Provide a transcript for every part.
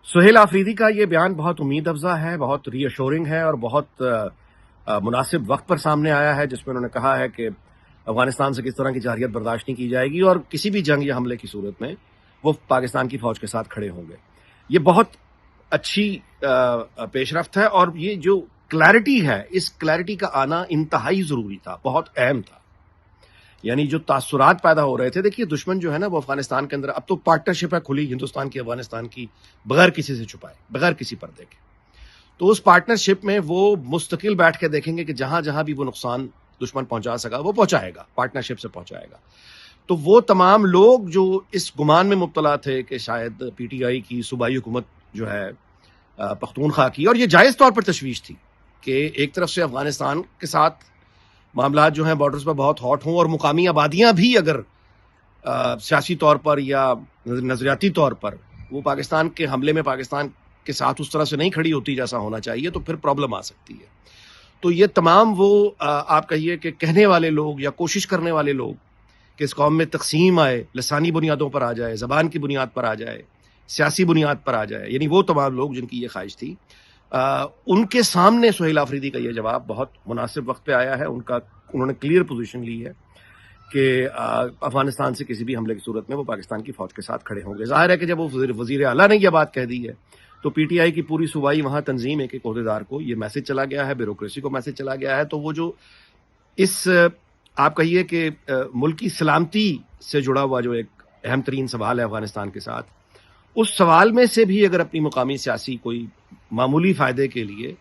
سہیل آفریدی کا یہ بیان بہت امید افزا ہے، بہت ری ایشورنگ ہے اور بہت مناسب وقت پر سامنے آیا ہے، جس میں انہوں نے کہا ہے کہ افغانستان سے کس طرح کی جارحیت برداشت نہیں کی جائے گی اور کسی بھی جنگ یا حملے کی صورت میں وہ پاکستان کی فوج کے ساتھ کھڑے ہوں گے۔ یہ بہت اچھی پیش رفت ہے اور یہ جو کلیرٹی ہے، اس کلیرٹی کا آنا انتہائی ضروری تھا، بہت اہم تھا۔ یعنی جو تاثرات پیدا ہو رہے تھے، دیکھیے دشمن جو ہے نا وہ افغانستان کے اندر اب تو پارٹنرشپ ہے کھلی ہندوستان کی افغانستان کی، بغیر کسی سے چھپائے، بغیر کسی پردے کے۔ تو اس پارٹنرشپ میں وہ مستقل بیٹھ کے دیکھیں گے کہ جہاں جہاں بھی وہ نقصان دشمن پہنچا سکا وہ پہنچائے گا، پارٹنرشپ سے پہنچائے گا۔ تو وہ تمام لوگ جو اس گمان میں مبتلا تھے کہ شاید پی ٹی آئی کی صوبائی حکومت جو ہے پختونخوا کی، اور یہ جائز طور پر تشویش تھی کہ ایک طرف سے افغانستان کے ساتھ معاملات جو ہیں بارڈرز پر بہت ہاٹ ہوں اور مقامی آبادیاں بھی اگر سیاسی طور پر یا نظریاتی طور پر وہ پاکستان کے حملے میں پاکستان کے ساتھ اس طرح سے نہیں کھڑی ہوتی جیسا ہونا چاہیے تو پھر پرابلم آ سکتی ہے۔ تو یہ تمام وہ آپ کہیے کہ کہنے والے لوگ یا کوشش کرنے والے لوگ کہ اس قوم میں تقسیم آئے، لسانی بنیادوں پر آ جائے، زبان کی بنیاد پر آ جائے، سیاسی بنیاد پر آ جائے، یعنی وہ تمام لوگ جن کی یہ خواہش تھی، ان کے سامنے سہیل آفریدی کا یہ جواب بہت مناسب وقت پہ آیا ہے۔ انہوں نے کلیئر پوزیشن لی ہے کہ افغانستان سے کسی بھی حملے کی صورت میں وہ پاکستان کی فوج کے ساتھ کھڑے ہوں گے۔ ظاہر ہے کہ جب وہ وزیر اعلیٰ نے یہ بات کہہ دی ہے تو پی ٹی آئی کی پوری صوبائی وہاں تنظیم ایک عہدیدار کو یہ میسج چلا گیا ہے، بیوروکریسی کو میسج چلا گیا ہے۔ تو وہ جو اس آپ کہیے کہ ملک کی سلامتی سے جڑا ہوا جو ایک اہم ترین سوال ہے افغانستان کے ساتھ، اس سوال میں سے بھی اگر اپنی مقامی سیاسی کوئی معمولی فائدے کے لیے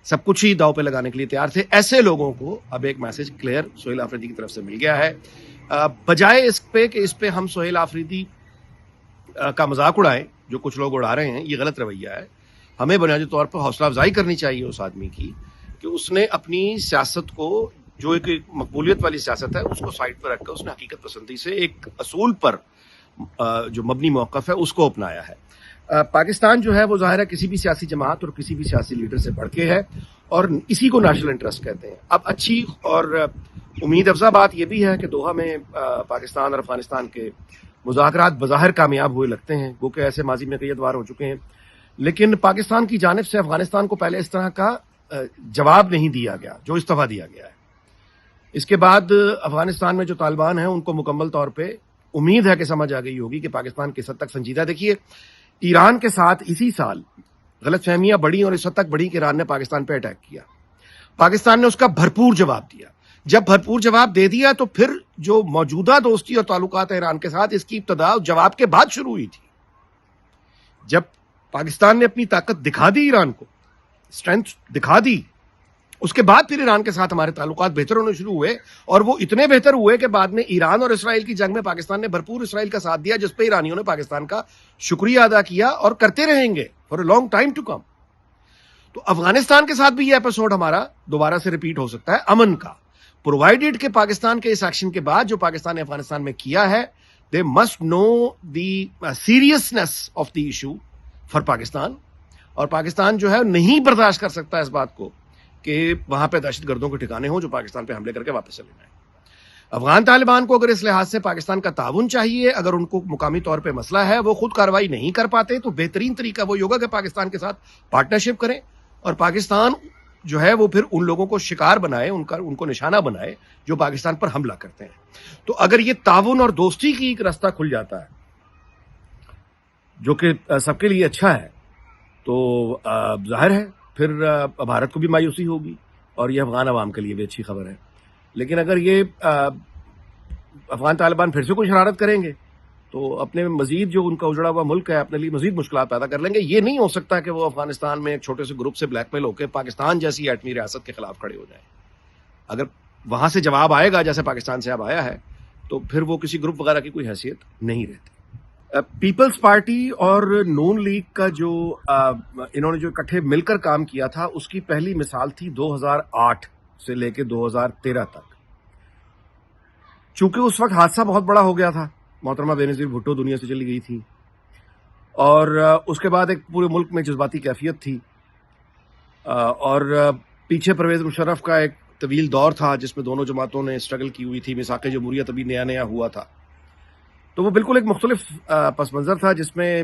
سب کچھ ہی داؤ پہ لگانے کے لیے تیار تھے، ایسے لوگوں کو اب ایک میسج کلیئر سہیل آفریدی کی طرف سے مل گیا ہے۔ بجائے اس پہ کہ اس پہ ہم سہیل آفریدی کا مذاق اڑائیں، جو کچھ لوگ اڑا رہے ہیں، یہ غلط رویہ ہے۔ ہمیں بنیادی طور پر حوصلہ افزائی کرنی چاہیے اس آدمی کی کہ اس نے اپنی سیاست کو، جو ایک مقبولیت والی سیاست ہے، اس کو سائڈ پر رکھ کر اس نے حقیقت پسندی سے ایک اصول پر جو مبنی موقف ہے اس کو اپنایا ہے۔ پاکستان جو ہے وہ ظاہر ہے کسی بھی سیاسی جماعت اور کسی بھی سیاسی لیڈر سے بڑھ کے ہے اور اسی کو نیشنل انٹرسٹ کہتے ہیں۔ اب اچھی اور امید افزا بات یہ بھی ہے کہ دوحہ میں پاکستان اور افغانستان کے مذاکرات بظاہر کامیاب ہوئے لگتے ہیں، وہ کہ ایسے ماضی میں کئی ادوار ہو چکے ہیں، لیکن پاکستان کی جانب سے افغانستان کو پہلے اس طرح کا جواب نہیں دیا گیا جو اس دفعہ دیا گیا ہے۔ اس کے بعد افغانستان میں جو طالبان ہیں ان کو مکمل طور پہ امید ہے کہ سمجھ آ گئی ہوگی کہ پاکستان کس حد تک سنجیدہ۔ دیکھیے ایران کے ساتھ اسی سال غلط فہمیاں بڑھی اور اس حد تک بڑھی کہ ایران نے پاکستان پہ اٹیک کیا، پاکستان نے اس کا بھرپور جواب دیا۔ جب بھرپور جواب دے دیا تو پھر جو موجودہ دوستی اور تعلقات ہیں ایران کے ساتھ، اس کی ابتدا جواب کے بعد شروع ہوئی تھی۔ جب پاکستان نے اپنی طاقت دکھا دی، ایران کو اسٹرینتھ دکھا دی، اس کے بعد پھر ایران کے ساتھ ہمارے تعلقات بہتر ہونے شروع ہوئے اور وہ اتنے بہتر ہوئے کہ بعد میں ایران اور اسرائیل کی جنگ میں پاکستان نے بھرپور اسرائیل کا ساتھ دیا، جس پہ ایرانیوں نے پاکستان کا شکریہ ادا کیا اور کرتے رہیں گے for a long time to come. تو افغانستان کے ساتھ بھی یہ ایپیسوڈ ہمارا دوبارہ سے ریپیٹ ہو سکتا ہے امن کا، پرووائڈیڈ کہ پاکستان کے اس ایکشن کے بعد جو پاکستان نے افغانستان میں کیا ہے، they must know the seriousness of the issue for Pakistan, اور پاکستان جو ہے نہیں برداشت کر سکتا اس بات کو کہ وہاں پہ دہشت گردوں کے ٹھکانے ہوں جو پاکستان پہ حملے کر کے واپس چلے جائیں۔ افغان طالبان کو اگر اس لحاظ سے پاکستان کا تعاون چاہیے، اگر ان کو مقامی طور پہ مسئلہ ہے وہ خود کارروائی نہیں کر پاتے، تو بہترین طریقہ وہ ہوگا کہ پاکستان کے ساتھ پارٹنرشپ کریں اور پاکستان جو ہے وہ پھر ان لوگوں کو شکار بنائے، ان کو نشانہ بنائے جو پاکستان پر حملہ کرتے ہیں۔ تو اگر یہ تعاون اور دوستی کی ایک راستہ کھل جاتا ہے جو کہ سب کے لیے اچھا ہے، تو ظاہر ہے پھر بھارت کو بھی مایوسی ہوگی اور یہ افغان عوام کے لیے بھی اچھی خبر ہے۔ لیکن اگر یہ افغان طالبان پھر سے کوئی شرارت کریں گے تو اپنے مزید جو ان کا اجڑا ہوا ملک ہے اپنے لیے مزید مشکلات پیدا کر لیں گے۔ یہ نہیں ہو سکتا کہ وہ افغانستان میں ایک چھوٹے سے گروپ سے بلیک میل ہو کے پاکستان جیسی ایٹمی ریاست کے خلاف کھڑے ہو جائیں۔ اگر وہاں سے جواب آئے گا جیسے پاکستان سے اب آیا ہے تو پھر وہ کسی گروپ وغیرہ کی کوئی حیثیت نہیں رہتی۔ پیپلز پارٹی اور نون لیگ کا جو انہوں نے جو اکٹھے مل کر کام کیا تھا، اس کی پہلی مثال تھی 2008 سے لے کے 2013 تک۔ چونکہ اس وقت حادثہ بہت بڑا ہو گیا تھا، محترمہ بینظیر بھٹو دنیا سے چلی گئی تھی اور اس کے بعد ایک پورے ملک میں جذباتی کیفیت تھی اور پیچھے پرویز مشرف کا ایک طویل دور تھا جس میں دونوں جماعتوں نے اسٹرگل کی ہوئی تھی، میثاق جمہوریت ابھی نیا نیا ہوا تھا۔ تو وہ بالکل ایک مختلف پس منظر تھا جس میں